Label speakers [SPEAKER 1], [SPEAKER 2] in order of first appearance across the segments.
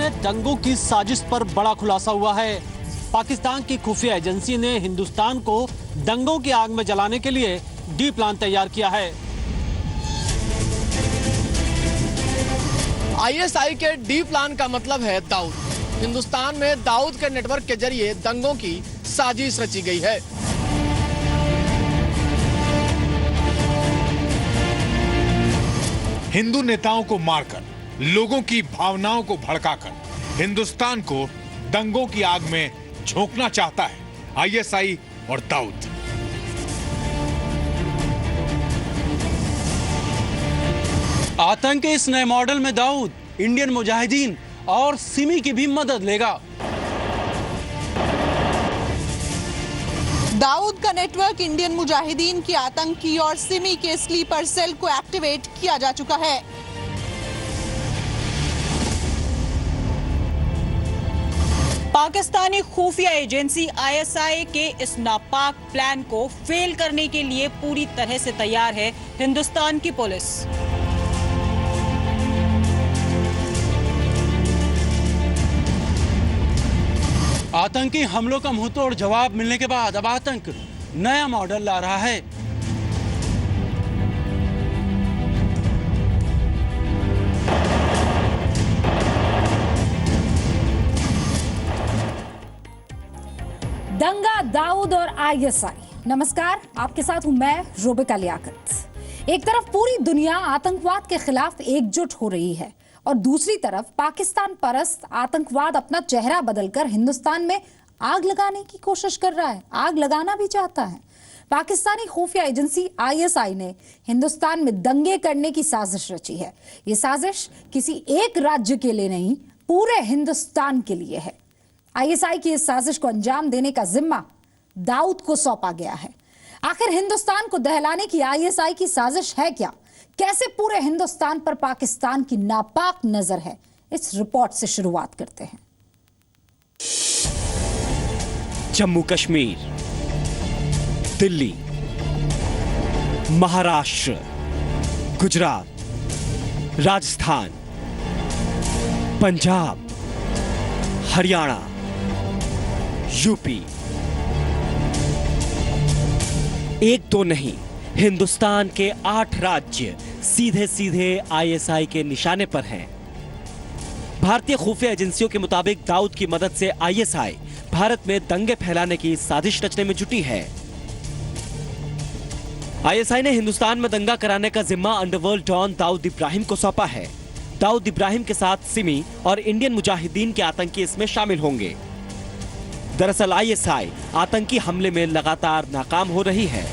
[SPEAKER 1] में दंगों की साजिश पर बड़ा खुलासा हुआ है। पाकिस्तान की खुफिया एजेंसी ने हिंदुस्तान को दंगों की आग में जलाने के लिए डी प्लान तैयार किया है।
[SPEAKER 2] आईएसआई के डी प्लान का मतलब है दाऊद। हिंदुस्तान में दाऊद के नेटवर्क के जरिए दंगों की साजिश रची गई है।
[SPEAKER 3] हिंदू नेताओं को मारकर, लोगों की भावनाओं को भड़काकर हिंदुस्तान को दंगों की आग में झोंकना चाहता है आईएसआई और दाऊद।
[SPEAKER 1] आतंक के इस नए मॉडल में दाऊद इंडियन मुजाहिदीन और सिमी की भी मदद लेगा।
[SPEAKER 4] दाऊद का नेटवर्क इंडियन मुजाहिदीन की आतंकी और सिमी के स्लीपर सेल को एक्टिवेट किया जा चुका है।
[SPEAKER 5] पाकिस्तानी खुफिया एजेंसी आईएसआई के इस नापाक प्लान को फेल करने के लिए पूरी तरह से तैयार है हिंदुस्तान की पुलिस।
[SPEAKER 1] आतंकी हमलों का मुंहतोड़ जवाब मिलने के बाद अब आतंक नया मॉडल ला रहा है।
[SPEAKER 6] दंगा, दाऊद और आईएसआई। नमस्कार, आपके साथ हूं मैं रोबिका लियाकत। एक तरफ पूरी दुनिया आतंकवाद के खिलाफ एकजुट हो रही है और दूसरी तरफ पाकिस्तान परस्त आतंकवाद अपना चेहरा बदलकर हिंदुस्तान में आग लगाने की कोशिश कर रहा है, आग लगाना भी चाहता है। पाकिस्तानी खुफिया एजेंसी आईएसआई ने हिंदुस्तान में दंगे करने की साजिश रची है। ये साजिश किसी एक राज्य के लिए नहीं, पूरे हिंदुस्तान के लिए है। आईएसआई की इस साजिश को अंजाम देने का जिम्मा दाऊद को सौंपा गया है। आखिर हिंदुस्तान को दहलाने की आईएसआई की साजिश है क्या? कैसे पूरे हिंदुस्तान पर पाकिस्तान की नापाक नजर है? इस रिपोर्ट से शुरुआत करते हैं।
[SPEAKER 7] जम्मू कश्मीर, दिल्ली, महाराष्ट्र, गुजरात, राजस्थान, पंजाब, हरियाणा, यूपी, एक दो नहीं, हिंदुस्तान के 8 राज्य सीधे सीधे आईएसआई के निशाने पर हैं। भारतीय खुफिया एजेंसियों के मुताबिक दाऊद की मदद से आईएसआई भारत में दंगे फैलाने की साजिश रचने में जुटी है। आईएसआई ने हिंदुस्तान में दंगा कराने का जिम्मा अंडरवर्ल्ड डॉन दाऊद इब्राहिम को सौंपा है। दाऊद इब्राहिम के साथ सिमी और इंडियन मुजाहिदीन के आतंकी इसमें शामिल होंगे। दरअसल आईएसआई आतंकी हमले में लगातार नाकाम हो रही है।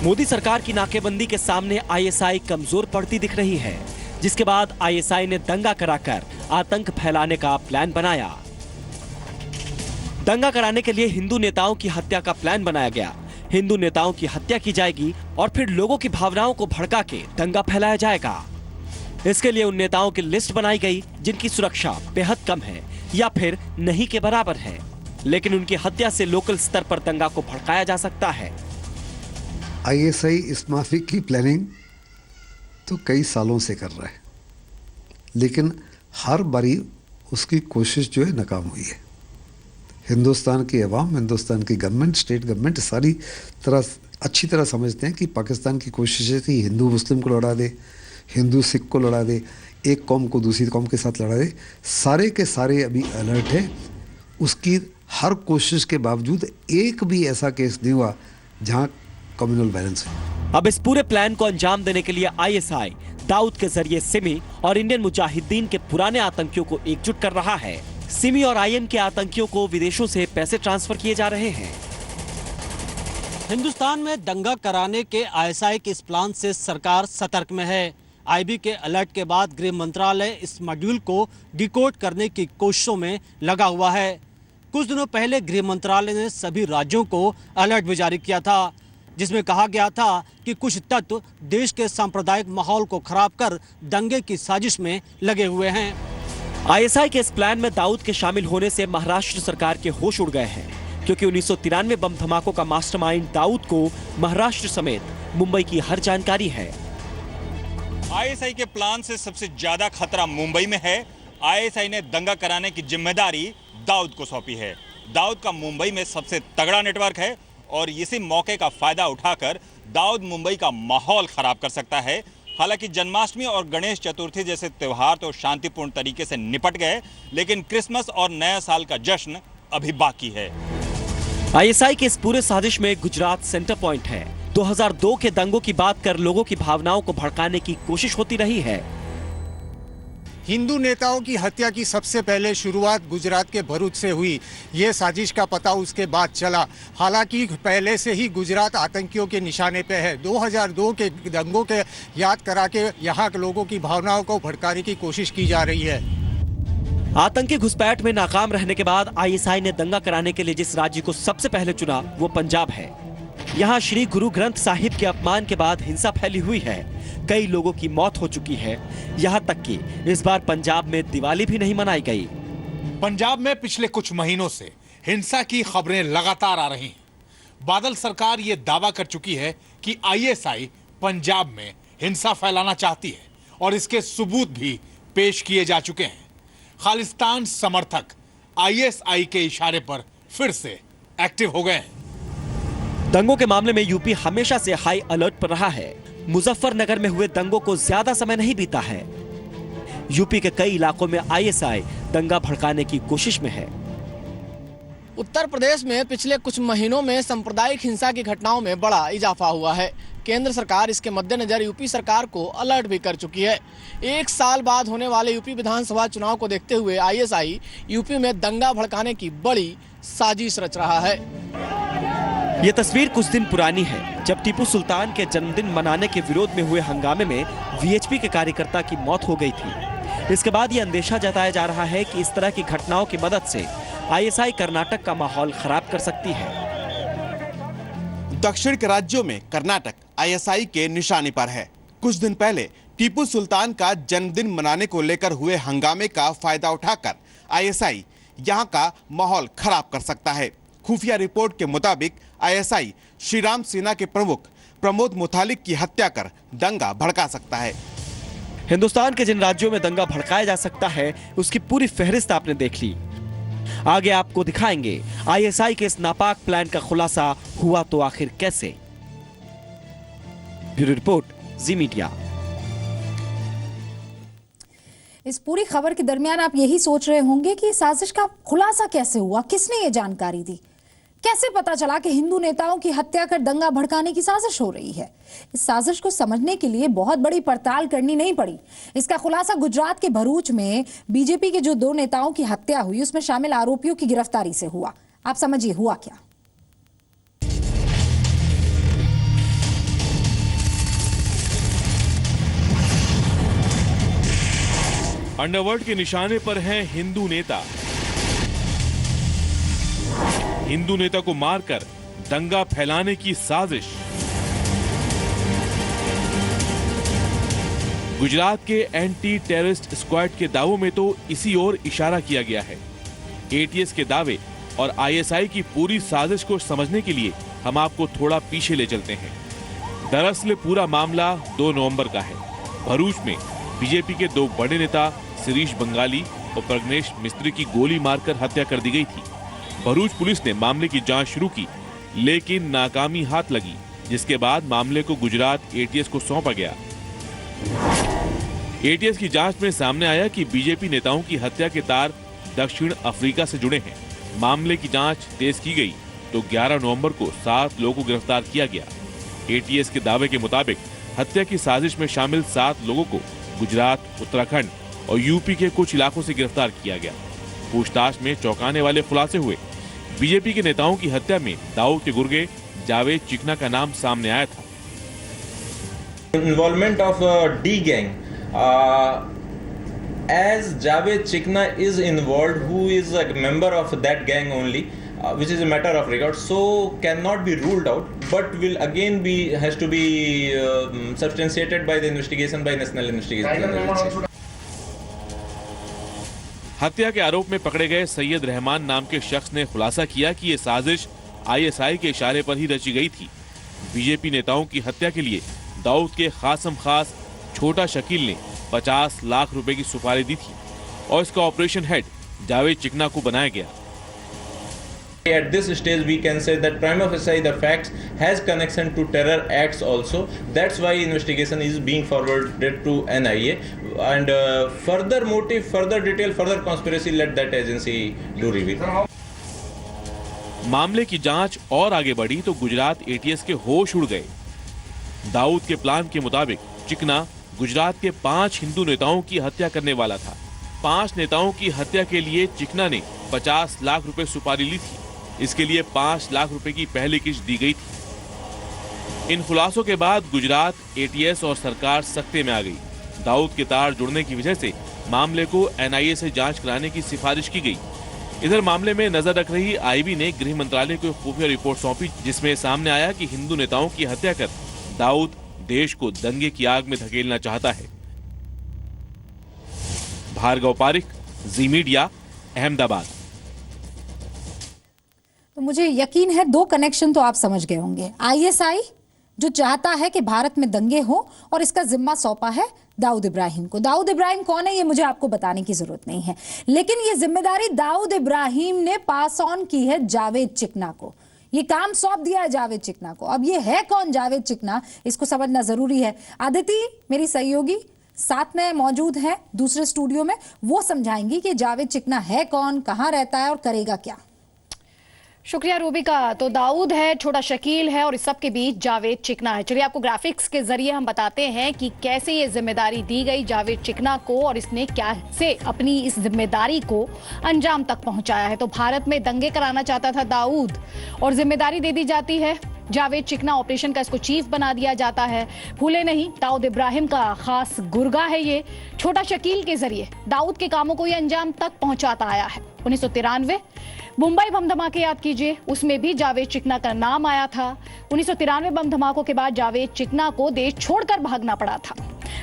[SPEAKER 7] मोदी सरकार की नाकेबंदी के सामने आईएसआई कमजोर पड़ती दिख रही है, जिसके बाद आईएसआई ने दंगा कराकर आतंक फैलाने का प्लान बनाया। दंगा कराने के लिए हिंदू नेताओं की हत्या का प्लान बनाया गया। हिंदू नेताओं की हत्या की जाएगी और फिर लोगों की भावनाओं को भड़का के दंगा फैलाया जाएगा। इसके लिए उन नेताओं की लिस्ट बनाई गई जिनकी सुरक्षा बेहद कम है या फिर नहीं के बराबर है, लेकिन उनकी हत्या से लोकल स्तर पर दंगा को भड़काया जा सकता है।
[SPEAKER 8] आईएसआई इस माफी की प्लानिंग तो कई सालों से कर रहा है, लेकिन हर बारी उसकी कोशिश जो है नाकाम हुई है। हिंदुस्तान की अवाम, हिंदुस्तान की गवर्नमेंट, स्टेट गवर्नमेंट सारी तरह अच्छी तरह समझते हैं कि पाकिस्तान की कोशिशें थी हिंदू मुस्लिम को लड़ा दे, हिंदू सिख को लड़ा दे, एक कौम को दूसरी कौम के साथ लड़ा दे। सारे के सारे अभी अलर्ट है। उसकी हर कोशिश के बावजूद एक भी ऐसा केस नहीं हुआ जहां कम्युनल वायलेंस है।
[SPEAKER 7] अब इस पूरे प्लान को अंजाम देने के लिए आईएसआई दाऊद के जरिए सिमी और इंडियन मुजाहिदीन के पुराने आतंकियों को एकजुट कर रहा है। सिमी और आईएम के आतंकियों को विदेशों से पैसे ट्रांसफर किए जा रहे हैं।
[SPEAKER 1] हिंदुस्तान में दंगा कराने के आईएसआई के इस प्लान से सरकार सतर्क में है। आईबी के अलर्ट के बाद गृह मंत्रालय इस मॉड्यूल को डिकोड करने की कोशिशों में लगा हुआ है। कुछ दिनों पहले गृह मंत्रालय ने सभी राज्यों को अलर्ट भी जारी किया था, जिसमें कहा गया था कि कुछ तत्व देश के सांप्रदायिक माहौल को खराब कर दंगे की साजिश में लगे हुए हैं।
[SPEAKER 7] आईएसआई के इस प्लान में दाऊद के शामिल होने से महाराष्ट्र सरकार के होश उड़ गए हैं, क्योंकि 1993 बम धमाकों का मास्टरमाइंड दाऊद को महाराष्ट्र समेत मुंबई की हर जानकारी है।
[SPEAKER 9] आईएसआई के प्लान से सबसे ज्यादा खतरा मुंबई में है। आईएसआई ने दंगा कराने की जिम्मेदारी दाऊद को सौंपी है। दाऊद का मुंबई में सबसे तगड़ा नेटवर्क है और इसी मौके का फायदा उठाकर दाऊद मुंबई का माहौल खराब कर सकता है। हालांकि जन्माष्टमी और गणेश चतुर्थी जैसे त्योहार तो शांतिपूर्ण तरीके से निपट गए, लेकिन क्रिसमस और नया साल का जश्न अभी बाकी है।
[SPEAKER 7] आईएसआई के इस पूरे साजिश में गुजरात सेंटर पॉइंट है। 2002 के दंगों की बात कर लोगों की भावनाओं को भड़काने की कोशिश होती रही है।
[SPEAKER 10] हिंदू नेताओं की हत्या की सबसे पहले शुरुआत गुजरात के भरूच से हुई। ये साजिश का पता उसके बाद चला। हालांकि पहले से ही गुजरात आतंकियों के निशाने पे है। 2002 के दंगों के याद करा के यहाँ के लोगों की भावनाओं को भड़काने की कोशिश की जा रही है।
[SPEAKER 7] आतंकी घुसपैठ में नाकाम रहने के बाद आईएसआई ने दंगा कराने के लिए जिस राज्य को सबसे पहले चुना वो पंजाब है। यहाँ श्री गुरु ग्रंथ साहिब के अपमान के बाद हिंसा फैली हुई है। कई लोगों की मौत हो चुकी है। यहाँ तक कि इस बार पंजाब में दिवाली भी नहीं मनाई गई।
[SPEAKER 3] पंजाब में पिछले कुछ महीनों से हिंसा की खबरें लगातार आ रही हैं। बादल सरकार ये दावा कर चुकी है कि आईएसआई पंजाब में हिंसा फैलाना चाहती है और इसके सबूत भी पेश किए जा चुके हैं। खालिस्तान समर्थक आईएसआई के इशारे पर फिर से एक्टिव हो गए हैं।
[SPEAKER 7] दंगों के मामले में यूपी हमेशा से हाई अलर्ट पर रहा है। मुजफ्फरनगर में हुए दंगों को ज्यादा समय नहीं बीता है। यूपी के कई इलाकों में आईएसआई दंगा भड़काने की कोशिश में है।
[SPEAKER 2] उत्तर प्रदेश में पिछले कुछ महीनों में सांप्रदायिक हिंसा की घटनाओं में बड़ा इजाफा हुआ है। केंद्र सरकार इसके मद्देनजर यूपी सरकार को अलर्ट भी कर चुकी है। एक साल बाद होने वाले यूपी विधानसभा चुनाव को देखते हुए आईएसआई यूपी में दंगा भड़काने की बड़ी साजिश रच रहा है।
[SPEAKER 7] ये तस्वीर कुछ दिन पुरानी है, जब टीपू सुल्तान के जन्मदिन मनाने के विरोध में हुए हंगामे में वीएचपी के कार्यकर्ता की मौत हो गई थी। इसके बाद ये अंदेशा जताया जा रहा है कि इस तरह की घटनाओं की मदद से आईएसआई कर्नाटक का माहौल खराब कर सकती है।
[SPEAKER 11] दक्षिण के राज्यों में कर्नाटक आईएसआई के निशाने पर है। कुछ दिन पहले टीपू सुल्तान का जन्मदिन मनाने को लेकर हुए हंगामे का फायदा उठाकर आईएसआई यहां का माहौल खराब कर सकता है। खुफिया रिपोर्ट के मुताबिक आईएसआई श्रीराम सेना के प्रमुख प्रमोद मुतालिक की हत्या कर दंगा भड़का सकता है।
[SPEAKER 7] हिंदुस्तान के जिन राज्यों में दंगा भड़काया जा सकता है उसकी पूरी फहरिस्त आपने देख ली। आगे आपको दिखाएंगे आईएसआई के इस नापाक प्लान का खुलासा हुआ तो आखिर कैसे। ब्यूरो रिपोर्ट, जी मीडिया।
[SPEAKER 6] इस पूरी खबर के दरमियान आप यही सोच रहे होंगे कि साजिश का खुलासा कैसे हुआ, किसने ये जानकारी दी, कैसे पता चला कि हिंदू नेताओं की हत्या कर दंगा भड़काने की साजिश हो रही है। इस साजिश को समझने के लिए बहुत बड़ी पड़ताल करनी नहीं पड़ी। इसका खुलासा गुजरात के भरूच में बीजेपी के जो 2 नेताओं की हत्या हुई उसमें शामिल आरोपियों की गिरफ्तारी से हुआ। आप समझिए हुआ क्या।
[SPEAKER 12] अंडरवर्ल्ड के निशाने पर हैं हिंदू नेता। हिंदू नेता को मारकर दंगा फैलाने की साजिश। गुजरात के एंटी टेररिस्ट स्क्वाड के दावों में तो इसी ओर इशारा किया गया है। एटीएस के दावे और आईएसआई की पूरी साजिश को समझने के लिए हम आपको थोड़ा पीछे ले चलते हैं। दरअसल पूरा मामला 2 नवंबर का है। भरूच में बीजेपी के 2 बड़े नेता शिरीष बंगाली और प्रज्ञेश मिस्त्री की गोली मारकर हत्या कर दी गई थी। भरूच पुलिस ने मामले की जांच शुरू की, लेकिन नाकामी हाथ लगी, जिसके बाद मामले को गुजरात एटीएस को सौंपा गया। एटीएस की जांच में सामने आया कि बीजेपी नेताओं की हत्या के तार दक्षिण अफ्रीका से जुड़े हैं। मामले की जांच तेज की गई तो 11 नवंबर को 7 लोगों को गिरफ्तार किया गया। एटीएस के दावे के मुताबिक हत्या की साजिश में शामिल 7 लोगों को गुजरात, उत्तराखंड और यूपी के कुछ इलाकों से गिरफ्तार किया गया। पूछताछ में चौंकाने वाले खुलासे हुए। बीजेपी के नेताओं की हत्या में दाऊद के गुर्गे जावेद चिकना का नाम सामने आया था।
[SPEAKER 13] Involvement of D gang, as Javed Chikna is involved, who is a member of that gang only, which is a matter of record, so cannot be ruled out, but will again has to be substantiated by the investigation by National Investigation Agency.
[SPEAKER 12] हत्या के आरोप में पकड़े गए सैयद रहमान नाम के शख्स ने खुलासा किया कि ये साजिश आईएसआई के इशारे पर ही रची गई थी। बीजेपी नेताओं की हत्या के लिए दाऊद के खासम खास छोटा शकील ने 50 लाख रुपए की सुपारी दी थी। और इसका ऑपरेशन हेड जावेद चिकना को बनाया गया।
[SPEAKER 13] At this stage, we can say that prima facie the facts has connection to terror acts also. That's why investigation is being forwarded to NIA. And further motive, further detail, further conspiracy, let that agency do reveal.
[SPEAKER 12] मामले की जांच और आगे बढ़ी तो Gujarat ATS के होश उड़ गए। दाऊद के प्लान के मुताबिक चिकना गुजरात के 5 हिंदू नेताओं की हत्या करने वाला था। 5 नेताओं की हत्या के लिए चिकना ने 50 लाख रुपए सुपारी ली थी। इसके लिए 5 लाख रुपए की पहली किस्त दी गई थी। इन खुलासों के बाद गुजरात एटीएस और सरकार सख्ते में आ गई। दाऊद के तार जुड़ने की वजह से मामले को एनआईए से जांच कराने की सिफारिश की गई। इधर मामले में नजर रख रही आईबी ने गृह मंत्रालय को खुफिया रिपोर्ट सौंपी, जिसमें सामने आया कि हिंदू नेताओं की हत्या कर दाऊद देश को दंगे की आग में धकेलना चाहता है। भार्गव पारिक, जी मीडिया, अहमदाबाद।
[SPEAKER 6] तो मुझे यकीन है 2 कनेक्शन तो आप समझ गए होंगे। आईएसआई जो चाहता है कि भारत में दंगे हो और इसका जिम्मा सौंपा है दाऊद इब्राहिम को। दाऊद इब्राहिम कौन है ये मुझे आपको बताने की जरूरत नहीं है, लेकिन ये जिम्मेदारी दाऊद इब्राहिम ने पास ऑन की है जावेद चिकना को। ये काम सौंप दिया है जावेद चिकना को। अब ये है कौन जावेद चिकना, इसको समझना जरूरी है। आदिति मेरी सहयोगी साथ में मौजूद है दूसरे स्टूडियो में, वो समझाएंगी कि जावेद चिकना है कौन, कहां रहता है और करेगा क्या।
[SPEAKER 14] शुक्रिया रूबिका। तो दाऊद है, छोटा शकील है और इस सब के बीच जावेद चिकना है। चलिए आपको ग्राफिक्स के जरिए हम बताते हैं कि कैसे ये जिम्मेदारी दी गई जावेद चिकना को और इसने कैसे अपनी इस जिम्मेदारी को अंजाम तक पहुंचाया है। तो भारत में दंगे कराना चाहता था दाऊद और जिम्मेदारी दे दी जाती है जावेद चिकना। ऑपरेशन का इसको चीफ बना दिया जाता है। भूले नहीं, दाऊद इब्राहिम का खास गुर्गा है ये। छोटा शकील के जरिए दाऊद के कामों को ये अंजाम तक पहुंचाता आया है। 1993 मुंबई बम धमाके याद कीजिए, उसमें भी जावेद चिकना का नाम आया था। 1993 बम धमाकों के बाद जावेद चिकना को देश छोड़कर भागना पड़ा था।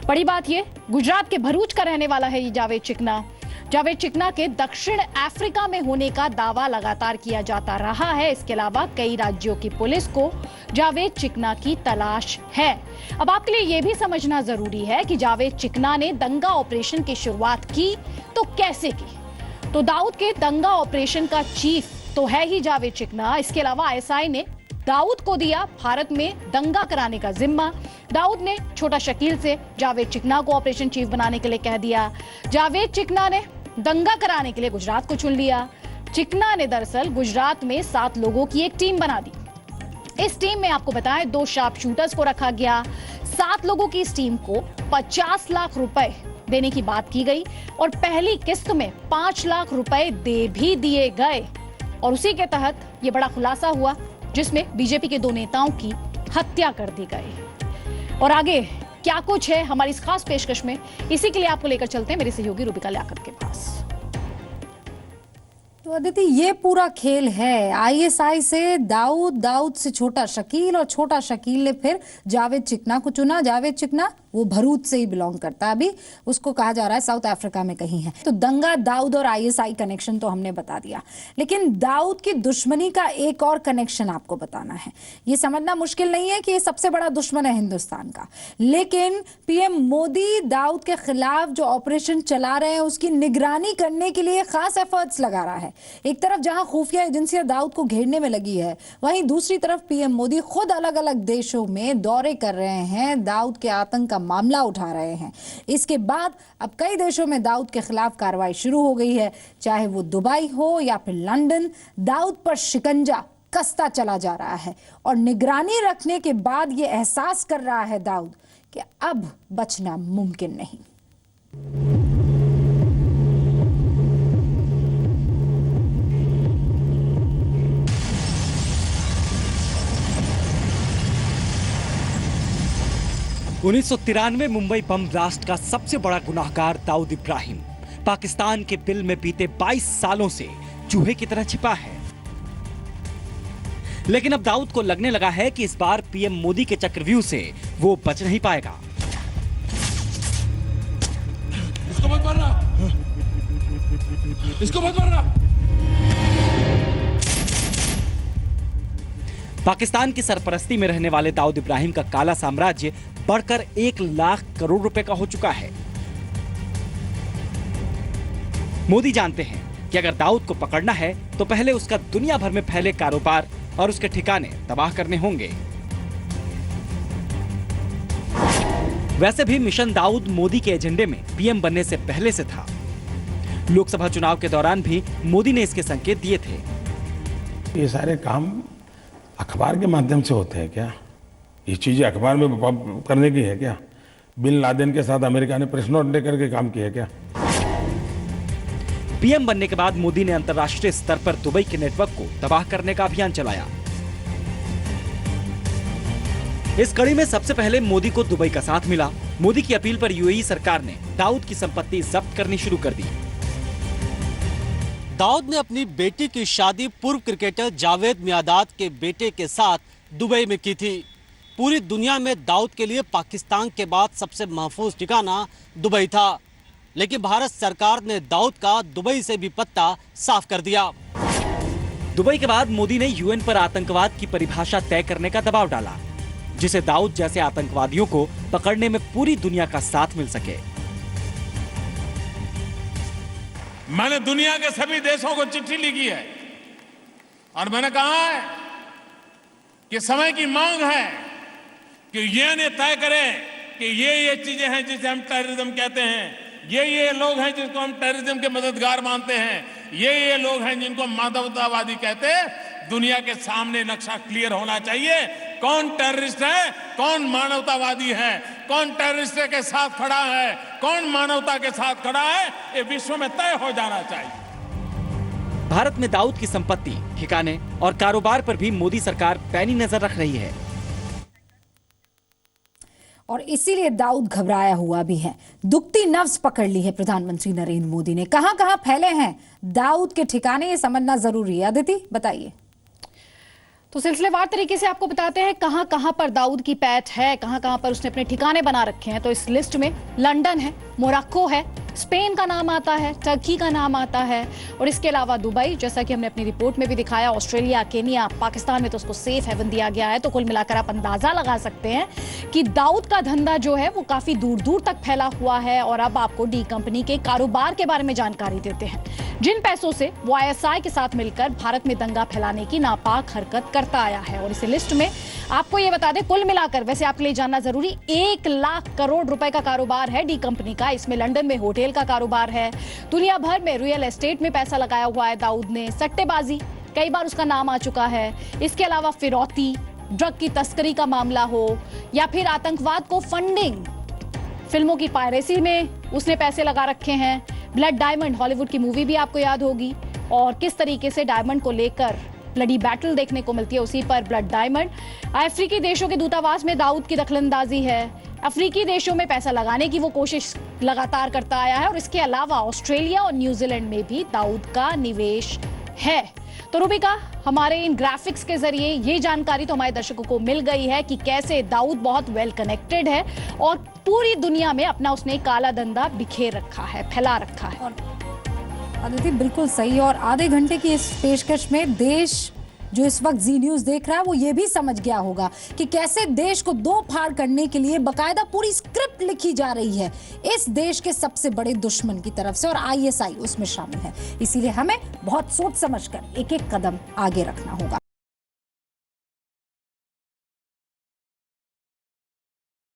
[SPEAKER 14] बड़ी बात ये, गुजरात के भरूच का रहने वाला है ये जावेद चिकना। जावेद चिकना के दक्षिण अफ्रीका में होने का दावा लगातार किया जाता रहा है। इसके अलावा कई राज्यों की पुलिस को जावेद चिकना की तलाश है। अब आपके लिए यह भी समझना जरूरी है कि जावेद चिकना ने दंगा ऑपरेशन की शुरुआत की तो कैसे की। तो दाऊद के दंगा ऑपरेशन का चीफ तो है ही जावेद चिकना। इसके अलावा आईएसआई ने दाऊद को दिया भारत में दंगा कराने का जिम्मा। दाऊद ने छोटा शकील से जावेद चिकना को ऑपरेशन चीफ बनाने के लिए कह दिया। जावेद चिकना ने दंगा कराने के लिए गुजरात को चुन लिया। चिकना ने दरअसल गुजरात में 7 लोगों की एक टीम बना दी। इस टीम में आपको बताएं 2 शार्प शूटर्स को रखा गया। 7 लोगों की इस टीम को 50 लाख रुपए देने की बात की गई और पहली किस्त में 5 लाख रुपए दे भी दिए गए। और उसी के तहत यह बड़ा खुलासा हुआ जिसमें बीजेपी के 2 नेताओं की हत्या कर दी गई। और आगे क्या कुछ है हमारी इस खास पेशकश में, इसी के लिए आपको लेकर चलते हैं मेरे सहयोगी रूबिका लियाकत के पास।
[SPEAKER 6] तो अदिति ये पूरा खेल है आईएसआई से दाऊद, दाऊद से छोटा शकील और छोटा शकील ने फिर जावेद चिकना को चुना। जावेद चिकना वो भरूच से ही बिलोंग करता है, अभी उसको कहा जा रहा है साउथ अफ्रीका में कहीं है। तो दंगा, दाऊद और आईएसआई कनेक्शन तो हमने बता दिया, लेकिन दाऊद की दुश्मनी का एक और कनेक्शन आपको बताना है। ये समझना मुश्किल नहीं है कि ये सबसे बड़ा दुश्मन है हिंदुस्तान का, लेकिन पीएम मोदी दाऊद के खिलाफ जो ऑपरेशन चला रहे हैं उसकी निगरानी करने के लिए खास एफर्ट्स लगा रहा है। एक तरफ जहां खुफिया एजेंसियां दाऊद को घेरने में लगी है, वहीं दूसरी तरफ पीएम मोदी खुद अलग अलग देशों में दौरे कर रहे हैं, दाऊद के आतंक का मामला उठा रहे हैं। इसके बाद अब कई देशों में दाऊद के खिलाफ कार्रवाई शुरू हो गई है, चाहे वो दुबई हो या फिर लंदन। दाऊद पर शिकंजा कसता चला जा रहा है और निगरानी रखने के बाद ये एहसास कर रहा है दाऊद कि अब बचना मुमकिन नहीं।
[SPEAKER 7] 1993 मुंबई बम ब्लास्ट का सबसे बड़ा गुनाहगार दाऊद इब्राहिम पाकिस्तान के दिल में बीते 22 सालों से चूहे की तरह छिपा है। लेकिन अब दाऊद को लगने लगा है कि इस बार पीएम मोदी के चक्रव्यूह से वो बच नहीं पाएगा।
[SPEAKER 12] इसको मत मारना, इसको मत मारना।
[SPEAKER 7] पाकिस्तान की सरपरस्ती में रहने वाले दाऊद इब्राहिम का काला साम्राज्य बढ़कर 1 लाख करोड़ रुपए का हो चुका है। मोदी जानते हैं कि अगर दाऊद को पकड़ना है तो पहले उसका दुनिया भर में फैले कारोबार और उसके ठिकाने तबाह करने होंगे। वैसे भी मिशन दाऊद मोदी के एजेंडे में पीएम बनने से पहले से था। लोकसभा चुनाव के दौरान भी मोदी ने इसके संकेत दिए थे।
[SPEAKER 15] ये सारे काम अखबार के माध्यम से होते हैं क्या? ये चीजें अखबार में करने की है क्या? बिन लादेन के साथ अमेरिका ने प्रेस नोट लेकर के काम किया क्या?
[SPEAKER 7] पीएम बनने के बाद मोदी ने अंतर्राष्ट्रीय स्तर पर दुबई के नेटवर्क को तबाह करने का अभियान चलाया। इस कड़ी में सबसे पहले मोदी को दुबई का साथ मिला। मोदी की अपील पर यूएई सरकार ने दाऊद की संपत्ति जब्त करनी शुरू कर दी।
[SPEAKER 1] दाऊद ने अपनी बेटी की शादी पूर्व क्रिकेटर जावेद मियादाद के बेटे के साथ दुबई में की थी। पूरी दुनिया में दाऊद के लिए पाकिस्तान के बाद सबसे महफूज ठिकाना दुबई था, लेकिन भारत सरकार ने दाऊद का दुबई से भी पत्ता साफ कर दिया।
[SPEAKER 7] दुबई के बाद मोदी ने यूएन पर आतंकवाद की परिभाषा तय करने का दबाव डाला, जिसे दाऊद जैसे आतंकवादियों को पकड़ने में पूरी दुनिया का साथ मिल सके।
[SPEAKER 16] मैंने दुनिया के सभी देशों को चिट्ठी लिखी है और मैंने कहा है कि समय की मांग है कि यूएन तय करे कि ये चीजें हैं जिसे हम टेररिज्म कहते हैं, ये लोग हैं जिनको हम टेररिज्म के मददगार मानते हैं, ये लोग हैं जिनको मानवतावादी कहते हैं। दुनिया के सामने नक्शा क्लियर होना चाहिए। कौन टेररिस्ट है, कौन मानवतावादी है, कौन टेररिस्ट के साथ खड़ा है, कौन मानवता के साथ खड़ा है, ये विश्व में तय हो जाना चाहिए।
[SPEAKER 7] भारत में दाऊद की संपत्ति, ठिकाने और कारोबार पर भी मोदी सरकार पैनी नजर रख रही है
[SPEAKER 6] और इसीलिए दाऊद घबराया हुआ भी है। दुखती नब्ज पकड़ ली है प्रधानमंत्री नरेंद्र मोदी ने। कहां-कहां फैले हैं दाऊद के ठिकाने, ये समझना जरूरी है। अदिति बताइए।
[SPEAKER 14] तो सिलसिलेवार तरीके से आपको बताते हैं कहां-कहां पर दाऊद की पैठ है, कहां-कहां पर उसने अपने ठिकाने बना रखे हैं। तो इस लिस्ट में लंदन है, मोरक्को है, स्पेन का नाम आता है, टर्की का नाम आता है और इसके अलावा दुबई, जैसा कि हमने अपनी रिपोर्ट में भी दिखाया, ऑस्ट्रेलिया, केनिया, पाकिस्तान में तो उसको सेफ हेवन दिया गया है। तो कुल मिलाकर आप अंदाजा लगा सकते हैं कि दाऊद का धंधा जो है वो काफी दूर दूर तक फैला हुआ है। और अब आपको डी कंपनी के कारोबार के बारे में जानकारी देते हैं, जिन पैसों से वो आईएसआई के साथ मिलकर भारत में दंगा फैलाने की नापाक हरकत करता आया है। और इस लिस्ट में आपको ये बता दें, कुल मिलाकर वैसे आपके लिए जानना जरूरी, 1 लाख करोड़ रुपए का कारोबार है डी कंपनी का। इसमें लंदन में होटल का कारोबार है, दुनिया भर में रियल एस्टेट में पैसा लगाया हुआ है दाऊद ने, सट्टेबाजी कई बार उसका नाम आ चुका है। इसके अलावा फिरौती, ड्रग की तस्करी का मामला हो या फिर आतंकवाद को फंडिंग, फिल्मों की पायरेसी में उसने पैसे लगा रखे हैं। ब्लड डायमंड हॉलीवुड की मूवी भी आपको याद होगी और किस तरीके से डायमंड को लेकर ब्लडी बैटल देखने को मिलती है, उसी पर ब्लड डायमंड। अफ्रीकी देशों के दूतावास में दाऊद की दखलंदाजी है। अफ्रीकी देशों में पैसा लगाने की वो कोशिश लगातार करता आया है और इसके अलावा ऑस्ट्रेलिया और न्यूजीलैंड में भी दाऊद का निवेश है। तो रूबिका, हमारे इन ग्राफिक्स के जरिए ये जानकारी तो हमारे दर्शकों को मिल गई है कि कैसे दाऊद बहुत वेल कनेक्टेड है और पूरी दुनिया में अपना उसने काला धंधा बिखेर रखा है, फैला रखा है।
[SPEAKER 6] और अदिति बिल्कुल सही। और आधे घंटे की इस पेशकश में देश जो इस वक्त जी न्यूज देख रहा है वो ये भी समझ गया होगा कि कैसे देश को दो फाड़ करने के लिए बकायदा पूरी स्क्रिप्ट लिखी जा रही है इस देश के सबसे बड़े दुश्मन की तरफ से और आईएसआई उसमें शामिल है। इसीलिए हमें बहुत सोच समझकर एक एक कदम आगे रखना होगा।